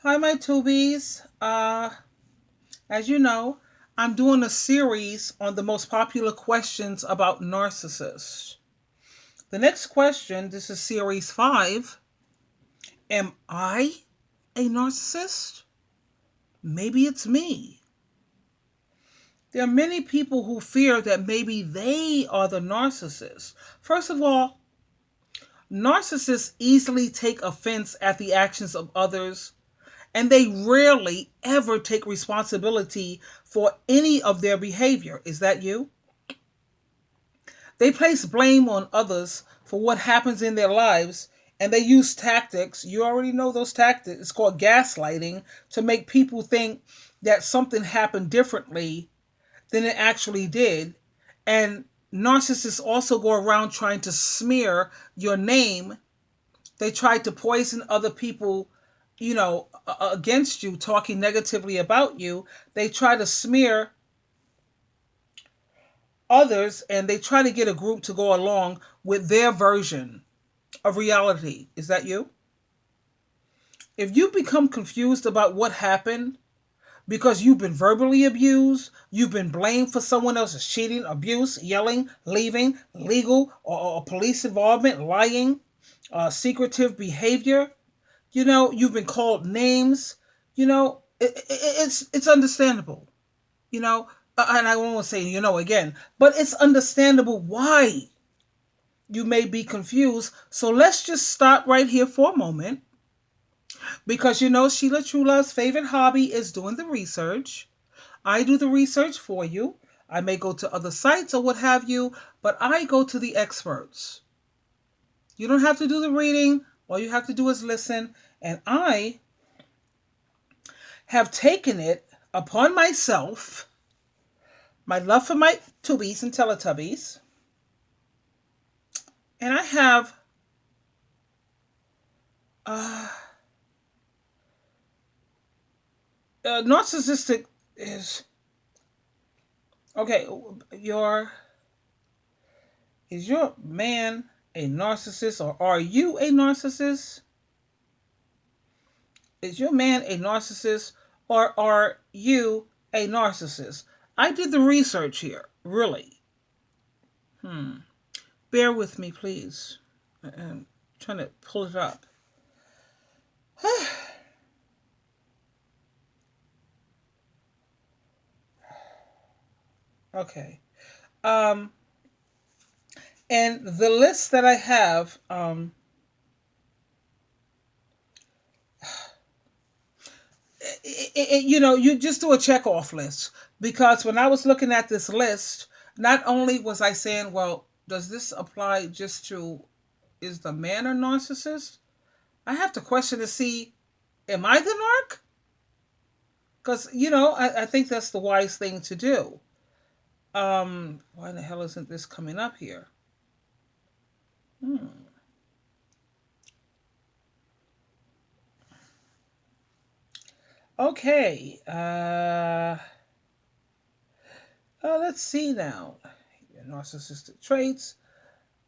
Hi, my tubies. As you know, I'm doing a series on the most popular questions about narcissists. The next question, this is series 5. Am I a narcissist? Maybe it's me. There are many people who fear that maybe they are the narcissist. First of all, narcissists easily take offense at the actions of others, and they rarely ever take responsibility for any of their behavior. Is that you? They place blame on others for what happens in their lives, and they use tactics. You already know those tactics. It's called gaslighting, to make people think that something happened differently than it actually did. And narcissists also go around trying to smear your name. They try to poison other people, against you, talking negatively about you. They try to smear others, and they try to get a group to go along with their version of reality. Is that you? If you become confused about what happened because you've been verbally abused, you've been blamed for someone else's cheating, abuse, yelling, leaving, legal or police involvement, lying, secretive behavior, you've been called names, it's understandable, you know, and I won't say, again, but it's understandable why you may be confused. So let's just stop right here for a moment, because Sheila True Love's favorite hobby is doing the research. I do the research for you. I may go to other sites or what have you, but I go to the experts. You don't have to do the reading. All you have to do is listen. And I have taken it upon myself, my love for my tubies and teletubbies, and I have uh, narcissistic is okay. Your Is your man a narcissist, or are you a narcissist? Is your man a narcissist, or are you a narcissist? I did the research here, really. Bear with me, please. I'm trying to pull it up. Okay. Um, and the list that I have, you just do a check off list, because when I was looking at this list, not only was I saying, well, does this apply just to, is the man a narcissist? I have to question to see, am I the narc? Because I think that's the wise thing to do. Why the hell isn't this coming up here? Hmm. Okay. Let's see now. Narcissistic traits.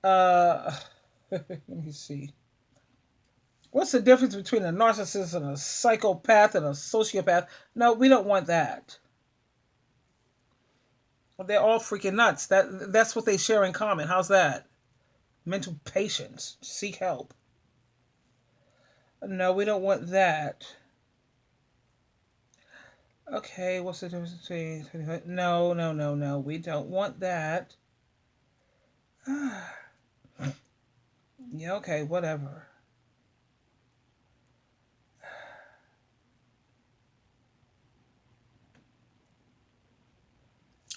Let me see. What's the difference between a narcissist and a psychopath and a sociopath? No, we don't want that. They're all freaking nuts. That's what they share in common. How's that? Mental patients. Seek help. No, we don't want that. Okay, what's the difference between? No, no, no, no. We don't want that. Yeah, okay, whatever.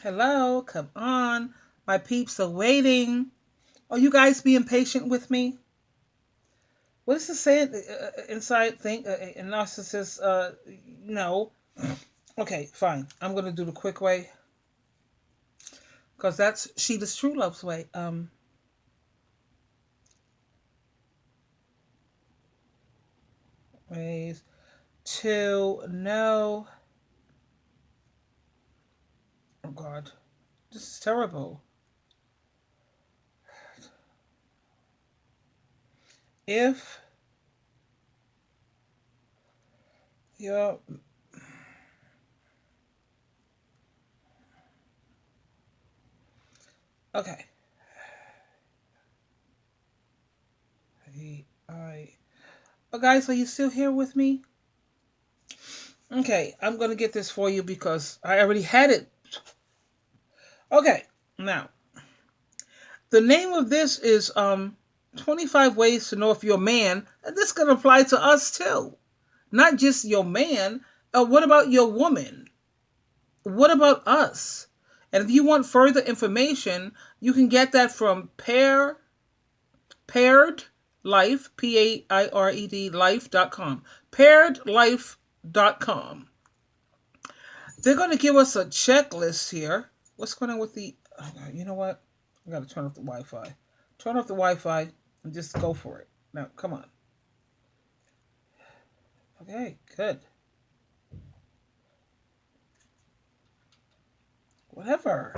Hello, come on. My peeps are waiting. Are you guys being patient with me? What is the saying? Inside think a narcissist. No. Okay, fine. I'm gonna do the quick way, because that's Sheila's True Love's way. Ways to know. Oh God, this is terrible. If Yeah. Okay. I. Oh, guys, are you still here with me? Okay, I'm gonna get this for you because I already had it. Okay, now the name of this is 25 ways to know if you're a man, and this can apply to us too. Not just your man. What about your woman? What about us? And if you want further information, you can get that from paired life, PAIRED life.com. Pairedlife.com. They're going to give us a checklist here. What's going on with the. Oh, you know what? I got to turn off the Wi Fi. Turn off the Wi Fi and just go for it. Now, come on. Okay, good. Whatever.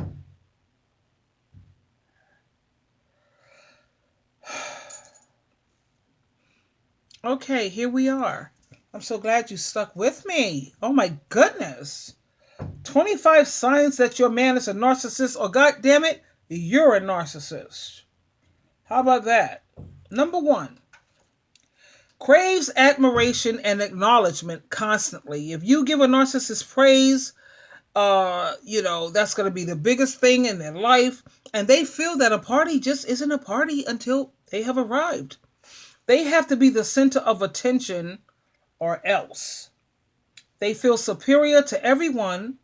Okay, here we are. I'm so glad you stuck with me. Oh my goodness. 25 signs that your man is a narcissist, or god damn it, you're a narcissist. How about that? Number one, craves admiration and acknowledgement constantly. If you give a narcissist praise, that's going to be the biggest thing in their life. And they feel that a party just isn't a party until they have arrived. They have to be the center of attention or else. They feel superior to everyone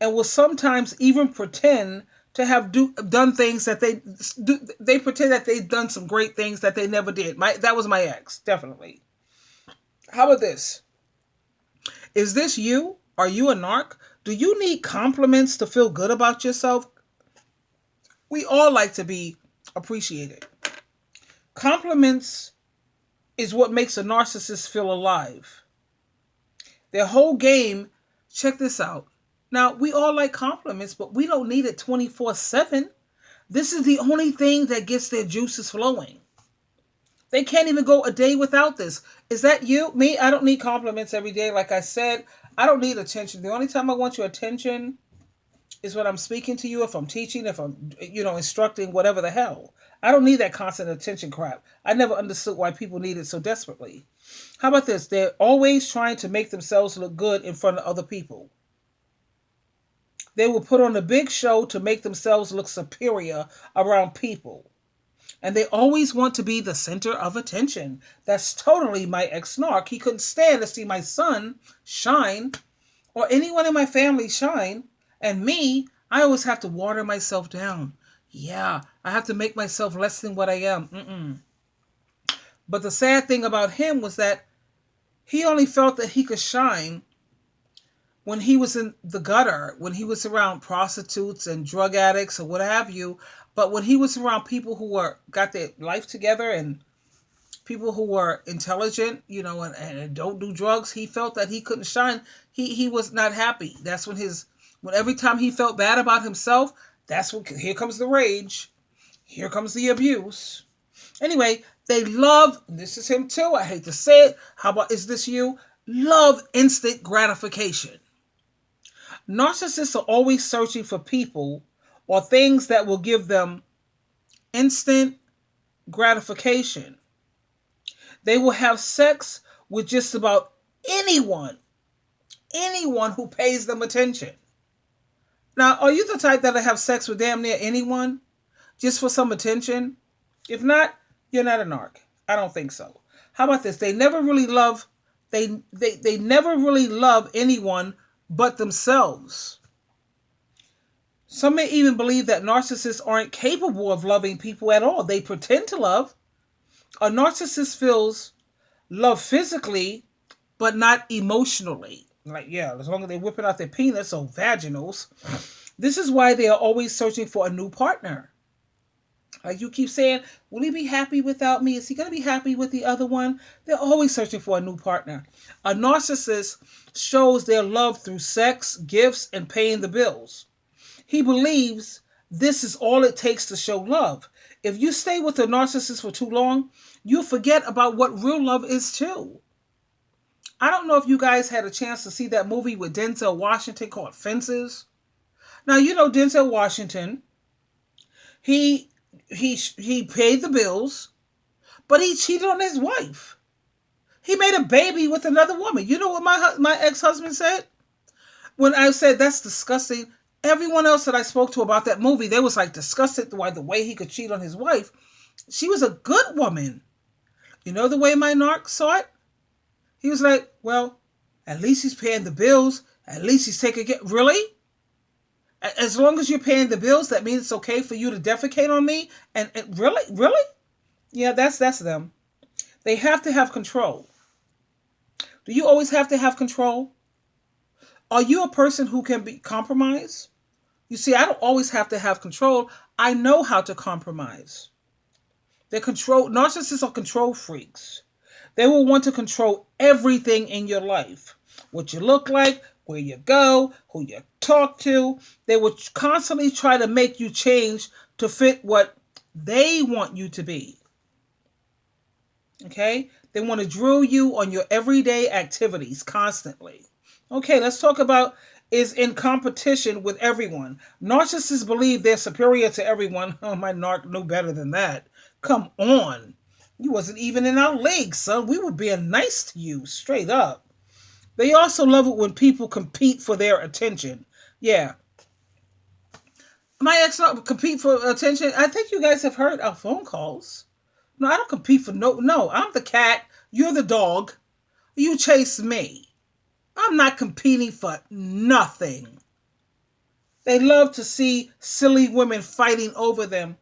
and will sometimes even pretend to have done things that they do. They pretend that they've done some great things that they never did. That was my ex, definitely. How about this? Is this you? Are you a narc? Do you need compliments to feel good about yourself? We all like to be appreciated. Compliments is what makes a narcissist feel alive. Their whole game, check this out. Now, we all like compliments, but we don't need it 24/7. This is the only thing that gets their juices flowing. They can't even go a day without this. Is that you? Me? I don't need compliments every day. Like I said, I don't need attention. The only time I want your attention is when I'm speaking to you, if I'm teaching, if I'm, instructing, whatever the hell. I don't need that constant attention crap. I never understood why people need it so desperately. How about this? They're always trying to make themselves look good in front of other people. They will put on a big show to make themselves look superior around people. And they always want to be the center of attention. That's totally my ex-narc. He couldn't stand to see my son shine or anyone in my family shine. And me, I always have to water myself down. Yeah, I have to make myself less than what I am. But the sad thing about him was that he only felt that he could shine when he was in the gutter, when he was around prostitutes and drug addicts or what have you. But when he was around people who got their life together and people who were intelligent, and don't do drugs, he felt that he couldn't shine. He was not happy. That's when every time he felt bad about himself, that's when here comes the rage. Here comes the abuse. Anyway, they love, this is him too, I hate to say it. How about, is this you? Love instant gratification. Narcissists are always searching for people or things that will give them instant gratification. They will have sex with just about anyone who pays them attention. Now, are you the type that'll have sex with damn near anyone just for some attention? If not, you're not a narc. I don't think so. How about this? They never really love they never really love anyone but themselves. Some may even believe that narcissists aren't capable of loving people at all. They pretend to love. A narcissist feels love physically, but not emotionally. Like, yeah, as long as they're whipping out their penis or vaginals. This is why they are always searching for a new partner. Like you keep saying, will he be happy without me? Is he going to be happy with the other one? They're always searching for a new partner. A narcissist shows their love through sex, gifts, and paying the bills. He believes this is all it takes to show love. If you stay with a narcissist for too long, you forget about what real love is too. I don't know if you guys had a chance to see that movie with Denzel Washington called Fences. Now you know Denzel Washington. He paid the bills, but he cheated on his wife. He made a baby with another woman. You know what my ex-husband said? When I said that's disgusting, everyone else that I spoke to about that movie, they was like disgusted by the way he could cheat on his wife. She was a good woman. You know the way my narc saw it? He was like, well, at least he's paying the bills. At least he's taking care. Really? As long as you're paying the bills, that means it's okay for you to defecate on me? And really? Really? Yeah, that's them. They have to have control. Do you always have to have control? Are you a person who can be compromised? You see, I don't always have to have control. I know how to compromise. Narcissists are control freaks. They will want to control everything in your life. What you look like, where you go, who you talk to. They will constantly try to make you change to fit what they want you to be. Okay? They want to drill you on your everyday activities constantly. Okay, let's talk about is in competition with everyone. Narcissists believe they're superior to everyone. Oh, my narc knew better than that. Come on. You wasn't even in our league, son. We were being nice to you, straight up. They also love it when people compete for their attention. Yeah. My ex compete for attention. I think you guys have heard our phone calls. No, I don't compete for no. I'm the cat. You're the dog. You chase me. I'm not competing for nothing. They love to see silly women fighting over them.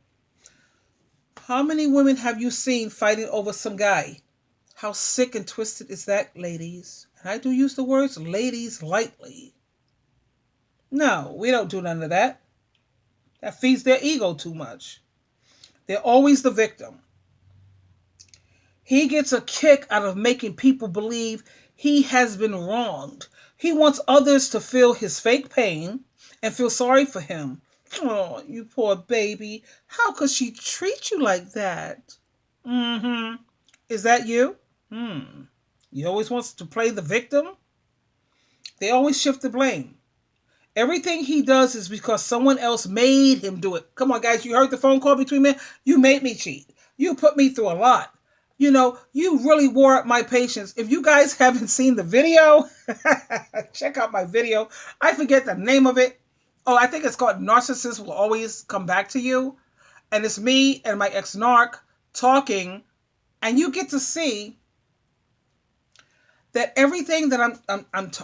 How many women have you seen fighting over some guy? How sick and twisted is that, ladies? And I do use the words ladies lightly. No, we don't do none of that. That feeds their ego too much. They're always the victim. He gets a kick out of making people believe he has been wronged. He wants others to feel his fake pain and feel sorry for him. Oh, you poor baby. How could she treat you like that? Mm-hmm. Is that you? He always wants to play the victim. They always shift the blame. Everything he does is because someone else made him do it. Come on, guys. You heard the phone call between me? You made me cheat. You put me through a lot. You know, you really wore up my patience. If you guys haven't seen the video, check out my video. I forget the name of it. Oh, I think it's called Narcissists Will Always Come Back to You. And it's me and my ex-narc talking. And you get to see that everything that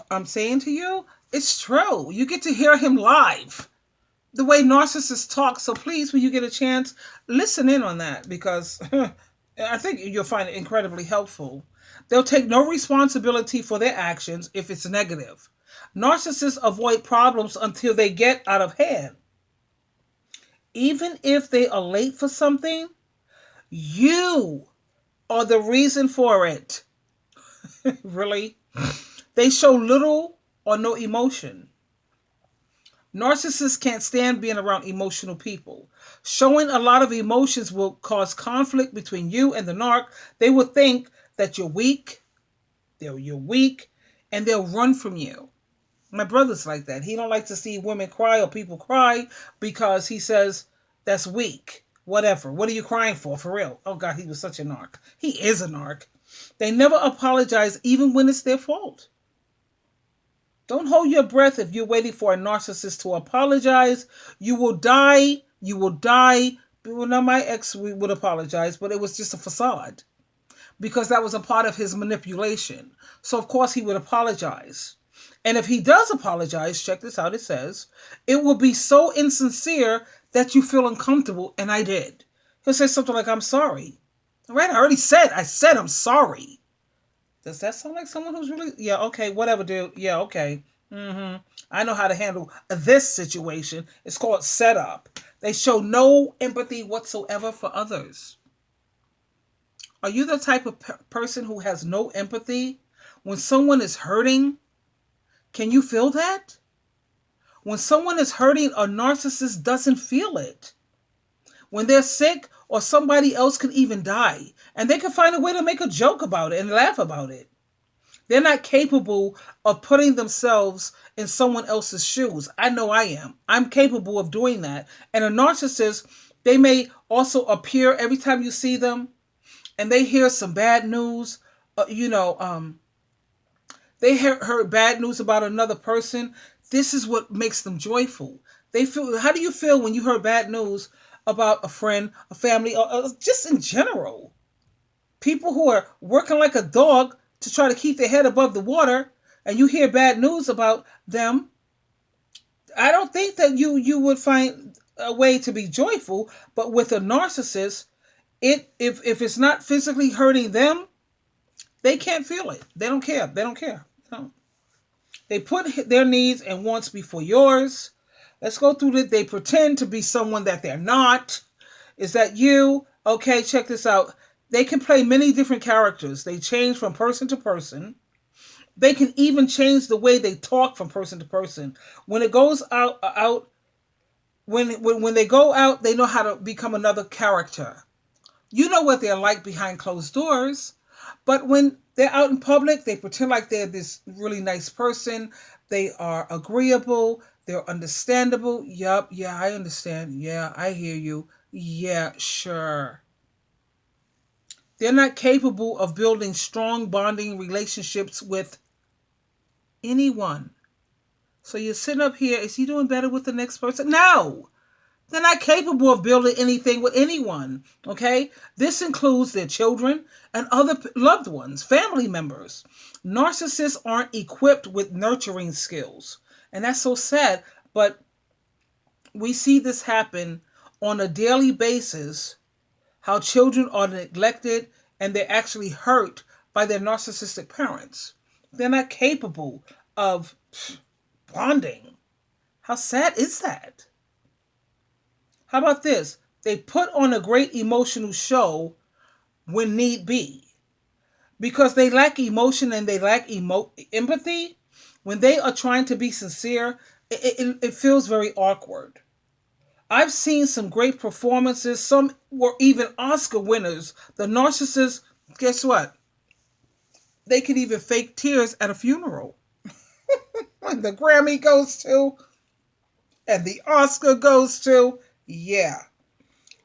I'm saying to you, it's true. You get to hear him live. The way narcissists talk. So please, when you get a chance, listen in on that because I think you'll find it incredibly helpful. They'll take no responsibility for their actions if it's negative. Narcissists avoid problems until they get out of hand. Even if they are late for something, you are the reason for it. Really? They show little or no emotion. Narcissists can't stand being around emotional people. Showing a lot of emotions will cause conflict between you and the narc. They will think that you're weak, and they'll run from you. My brother's like that. He don't like to see women cry or people cry because he says that's weak. Whatever. What are you crying for real? Oh God, he was such a narc. He is a narc. They never apologize even when it's their fault. Don't hold your breath if you're waiting for a narcissist to apologize. You will die. You will die. Well, now my ex would apologize, but it was just a facade because that was a part of his manipulation. So of course he would apologize. And if he does apologize, check this out, it says, it will be so insincere that you feel uncomfortable, and I did. He'll say something like, I'm sorry. All right, I said I'm sorry. Does that sound like someone who's really... Yeah, okay, whatever, dude. Yeah, okay. I know how to handle this situation. It's called setup. They show no empathy whatsoever for others. Are you the type of person who has no empathy? When someone is hurting, can you feel that? When someone is hurting, a narcissist doesn't feel it. When they're sick or somebody else could even die, and they can find a way to make a joke about it and laugh about it. They're not capable of putting themselves in someone else's shoes. I know I am. I'm capable of doing that. And a narcissist, they may also appear every time you see them and they hear some bad news. Uh, you know, um, they heard bad news about another person. This is what makes them joyful. They feel. How do you feel when you heard bad news about a friend, a family, or just in general? People who are working like a dog to try to keep their head above the water, and you hear bad news about them. I don't think that you would find a way to be joyful. But with a narcissist, if it's not physically hurting them, they can't feel it. They don't care. They don't care. No. They put their needs and wants before yours. Let's go through it. They pretend to be someone that they're not. Is that you? Okay, check this out. They can play many different characters. They change from person to person. They can even change the way they talk from person to person. When it goes out when they go out, they know how to become another character. You know what they're like behind closed doors, but when they're out in public, they pretend like they're this really nice person. They are agreeable. They're understandable. Yup, yeah, I understand. Yeah, I hear you. Yeah, sure. They're not capable of building strong bonding relationships with anyone. So you're sitting up here, is he doing better with the next person? No. They're not capable of building anything with anyone. Okay? This includes their children and other loved ones, family members. Narcissists aren't equipped with nurturing skills. And that's so sad. But we see this happen on a daily basis, how children are neglected and they're actually hurt by their narcissistic parents. They're not capable of bonding. How sad is that? How about this? They put on a great emotional show when need be. Because they lack emotion and they lack empathy, when they are trying to be sincere, it feels very awkward. I've seen some great performances. Some were even Oscar winners. The narcissists, guess what? They could even fake tears at a funeral. When the Grammy goes to and the Oscar goes to, yeah.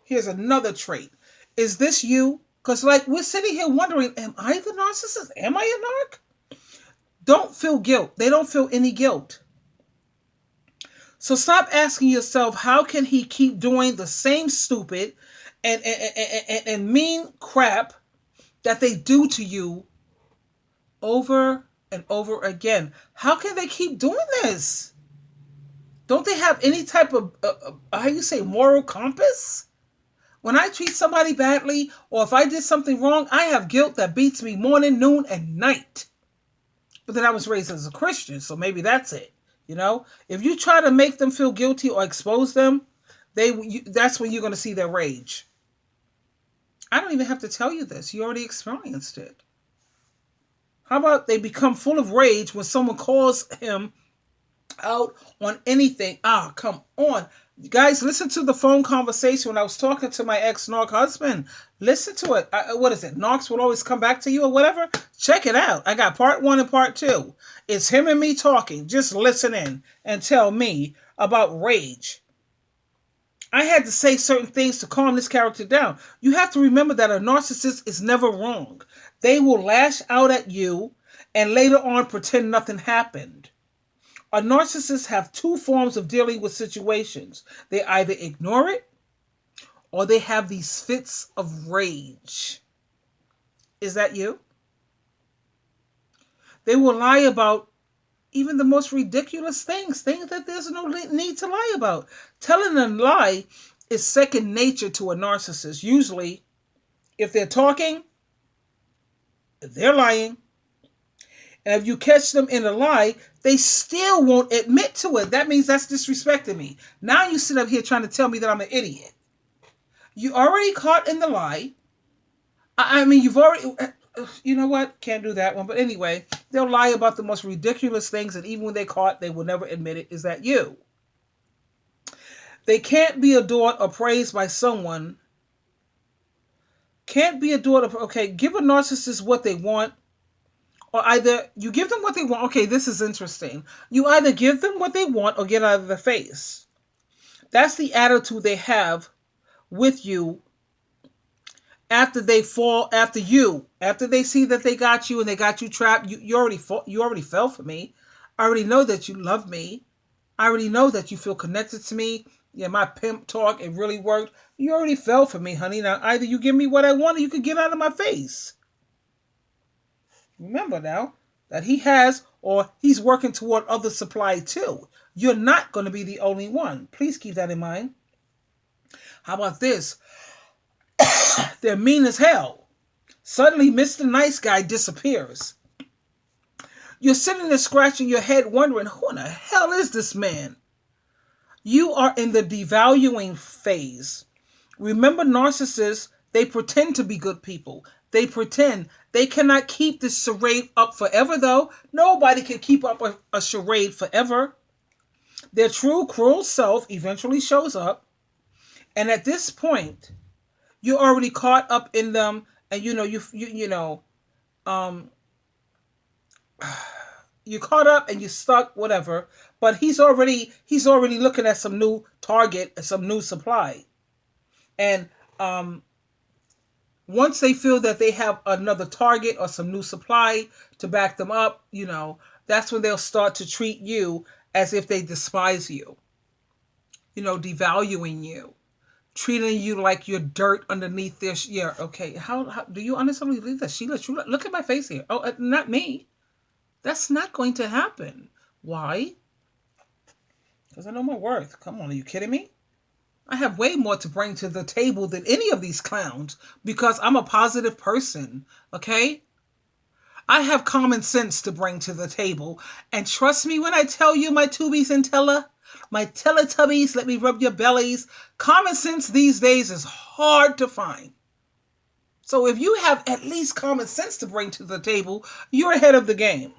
Here's another trait. Is this you? Because, like, we're sitting here wondering, am I the narcissist? Am I a narc? Don't feel guilt. They don't feel any guilt. So stop asking yourself, how can he keep doing the same stupid and mean crap that they do to you over and over again? How can they keep doing this? Don't they have any type of, how you say, moral compass? When I treat somebody badly or if I did something wrong, I have guilt that beats me morning, noon, and night. But then I was raised as a Christian, so maybe that's it. You know, if you try to make them feel guilty or expose them, that's when you're going to see their rage. I don't even have to tell you this. You already experienced it. How about they become full of rage when someone calls him out on anything? Ah, come on. Guys, listen to the phone conversation when I was talking to my ex-narc husband. Listen to it. What is it? Narcs will always come back to you or whatever? Check it out. I got part 1 and part 2. It's him and me talking. Just listen in and tell me about rage. I had to say certain things to calm this character down. You have to remember that a narcissist is never wrong. They will lash out at you and later on pretend nothing happened. A narcissist have 2 forms of dealing with situations. They either ignore it or they have these fits of rage. Is that you? They will lie about even the most ridiculous things that there's no need to lie about. Telling a lie is second nature to a narcissist. Usually, if they're talking, they're lying. And if you catch them in a lie, they still won't admit to it. That means that's disrespecting me. Now you sit up here trying to tell me that I'm an idiot. You already caught in the lie. I mean, you've already... You know what? Can't do that one. But anyway, they'll lie about the most ridiculous things, and even when they're caught, they will never admit it. Is that you? They can't be adored or praised by someone. Can't be adored. Okay, give a narcissist what they want. Or either you give them what they want. Okay, this is interesting. You either give them what they want or get out of their face. That's the attitude they have with you after they fall after they see that they got you and they got you trapped. You already fell for me. I already know that you love me. I already know that you feel connected to me. Yeah, my pimp talk, it really worked. You already fell for me, honey. Now either you give me what I want or you can get out of my face. Remember now that he has, or he's working toward other supply too. You're not going to be the only one. Please keep that in mind. How about this? They're mean as hell. Suddenly, Mr. Nice Guy disappears. You're sitting there scratching your head wondering, who in the hell is this man? You are in the devaluing phase. Remember, narcissists, they pretend to be good people. They pretend. They cannot keep this charade up forever, though. Nobody can keep up a charade forever. Their true, cruel self eventually shows up. And at this point, you're already caught up in them. And, um, you're caught up and you're stuck, whatever. But he's already looking at some new target, some new supply. And once they feel that they have another target or some new supply to back them up, that's when they'll start to treat you as if they despise you, devaluing you, treating you like you're dirt underneath their yeah, okay. How do you honestly believe that, Sheila? Look at my face here. Oh, not me. That's not going to happen. Why? Because I know my worth. Come on, are you kidding me? I have way more to bring to the table than any of these clowns because I'm a positive person, okay? I have common sense to bring to the table. And trust me when I tell you, my tubies and my Teletubbies, let me rub your bellies. Common sense these days is hard to find. So if you have at least common sense to bring to the table, you're ahead of the game.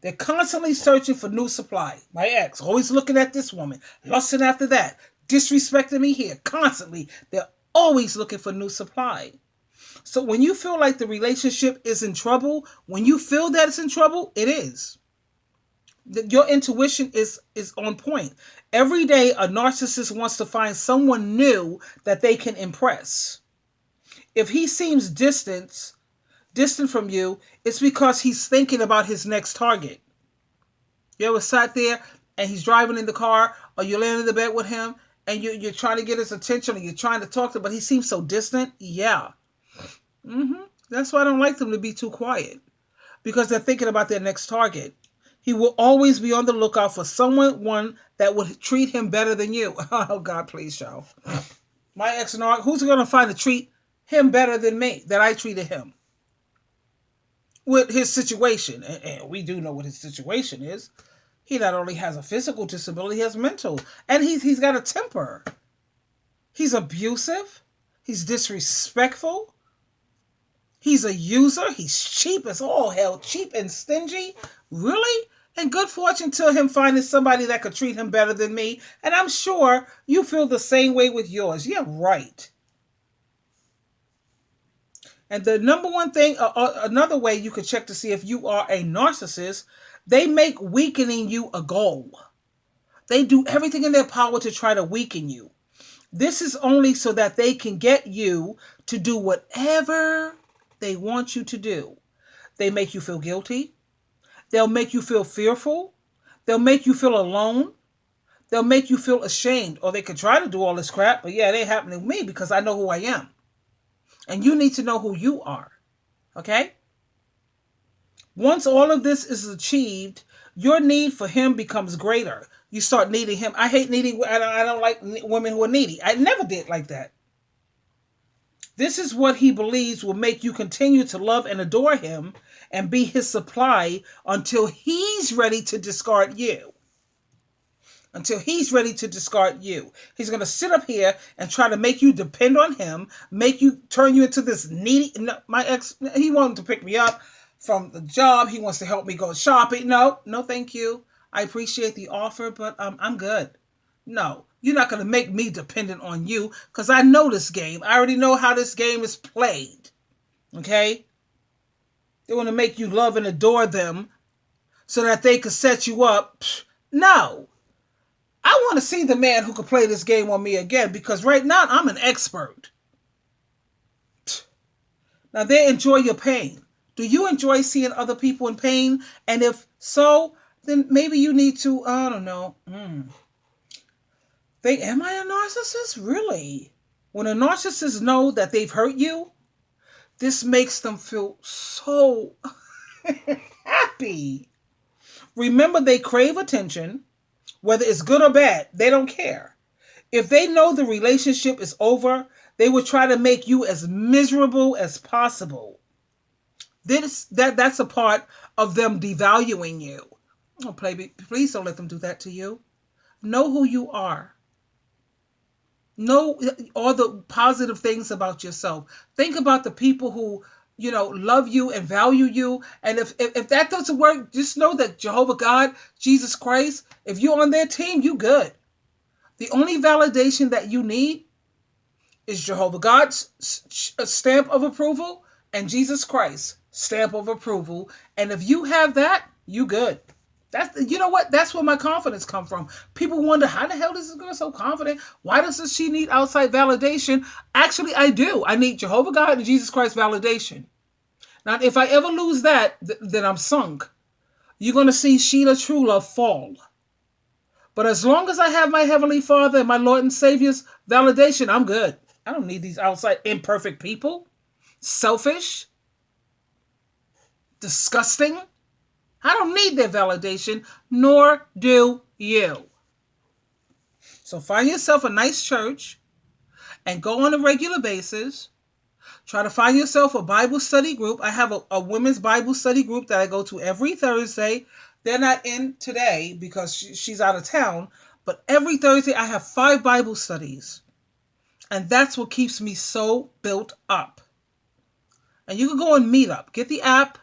They're constantly searching for new supply. My ex, always looking at this woman, lusting after that, disrespecting me here, constantly. They're always looking for new supply. So when you feel like the relationship is in trouble, when you feel that it's in trouble, it is. Your intuition is on point. Every day, a narcissist wants to find someone new that they can impress. If he seems distant from you, it's because he's thinking about his next target. You ever sat there and he's driving in the car or you're laying in the bed with him and you're trying to get his attention or you're trying to talk to him, but he seems so distant? Yeah. That's why I don't like them to be too quiet, because they're thinking about their next target. He will always be on the lookout for someone that would treat him better than you. Oh, God, please, y'all. My ex-narc, who's going to find to treat him better than me, that I treated him? With his situation, and we do know what his situation is. He not only has a physical disability, he has mental, and he's got a temper. He's abusive. He's disrespectful. He's a user. He's cheap as all hell, cheap and stingy. Really? And good fortune to him finding somebody that could treat him better than me. And I'm sure you feel the same way with yours. Yeah, right. And the number one thing, another way you could check to see if you are a narcissist, they make weakening you a goal. They do everything in their power to try to weaken you. This is only so that they can get you to do whatever they want you to do. They make you feel guilty. They'll make you feel fearful. They'll make you feel alone. They'll make you feel ashamed. Or they could try to do all this crap, but yeah, it ain't happening to me because I know who I am. And you need to know who you are. Okay? Once all of this is achieved, your need for him becomes greater. You start needing him. I hate needing. I don't like women who are needy. I never did like that. This is what he believes will make you continue to love and adore him and be his supply until he's ready to discard you. Until he's ready to discard you. He's going to sit up here and try to make you depend on him, turn you into this needy. No, my ex, he wanted to pick me up from the job. He wants to help me go shopping. No, thank you. I appreciate the offer, but I'm good. No, you're not going to make me dependent on you because I know this game. I already know how this game is played. Okay? They want to make you love and adore them so that they could set you up. No. I want to see the man who could play this game on me again, because right now I'm an expert. Now they enjoy your pain. Do you enjoy seeing other people in pain? And if so, then maybe you need to, I don't know. Am I a narcissist? Really? When a narcissist know that they've hurt you, this makes them feel so happy. Remember, they crave attention, whether it's good or bad. They don't care. If they know the relationship is over, they will try to make you as miserable as possible. That's a part of them devaluing you. Oh, please don't let them do that to you. Know who you are. Know all the positive things about yourself. Think about the people who, love you and value you. And if that doesn't work, just know that Jehovah God, Jesus Christ, if you're on their team, you good. The only validation that you need is Jehovah God's stamp of approval and Jesus Christ's stamp of approval. And if you have that, you good. You know what? That's where my confidence come from. People wonder, how the hell is this girl so confident? Why does she need outside validation? Actually, I do. I need Jehovah God and Jesus Christ validation. Now, if I ever lose that, then I'm sunk. You're going to see Sheila Trulove fall. But as long as I have my Heavenly Father and my Lord and Savior's validation, I'm good. I don't need these outside imperfect people. Selfish. Disgusting. I don't need their validation, nor do you. So find yourself a nice church and go on a regular basis. Try to find yourself a Bible study group. I have a women's Bible study group that I go to every Thursday. They're not in today because she's out of town. But every Thursday I have 5 Bible studies. And that's what keeps me so built up. And you can go on Meetup. Get the app,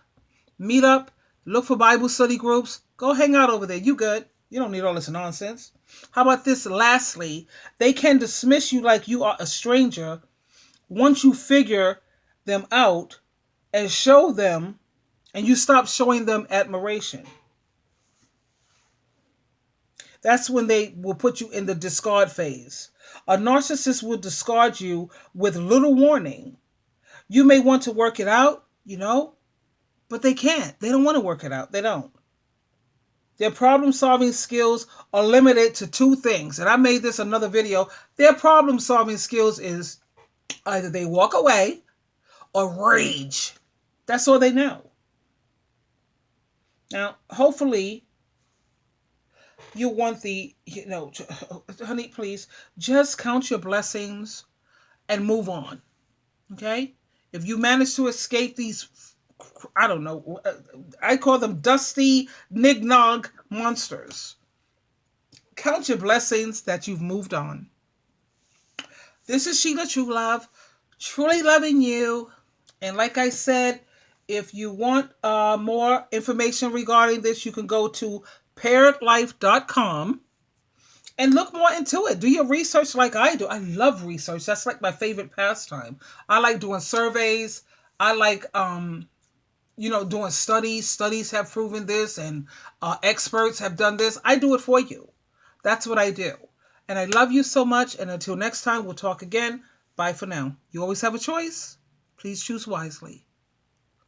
Meetup. Look for Bible study groups. Go hang out over there. You good. You don't need all this nonsense. How about this? Lastly, they can dismiss you like you are a stranger once you figure them out and show them, and you stop showing them admiration. That's when they will put you in the discard phase. A narcissist will discard you with little warning. You may want to work it out, but they can't. They don't want to work it out. They don't. Their problem-solving skills are limited to 2 things. And I made this another video. Their problem-solving skills is either they walk away or rage. That's all they know. Now, hopefully, you want honey, please, just count your blessings and move on. Okay? If you manage to escape these, I don't know, I call them dusty nignog monsters. Count your blessings that you've moved on. This is Sheila Trulove, truly loving you. And like I said, if you want more information regarding this, you can go to parrotlife.com and look more into it. Do your research like I do. I love research. That's like my favorite pastime. I like doing surveys. I like doing studies. Studies have proven this, and experts have done this. I do it for you. That's what I do. And I love you so much. And until next time, we'll talk again. Bye for now. You always have a choice. Please choose wisely.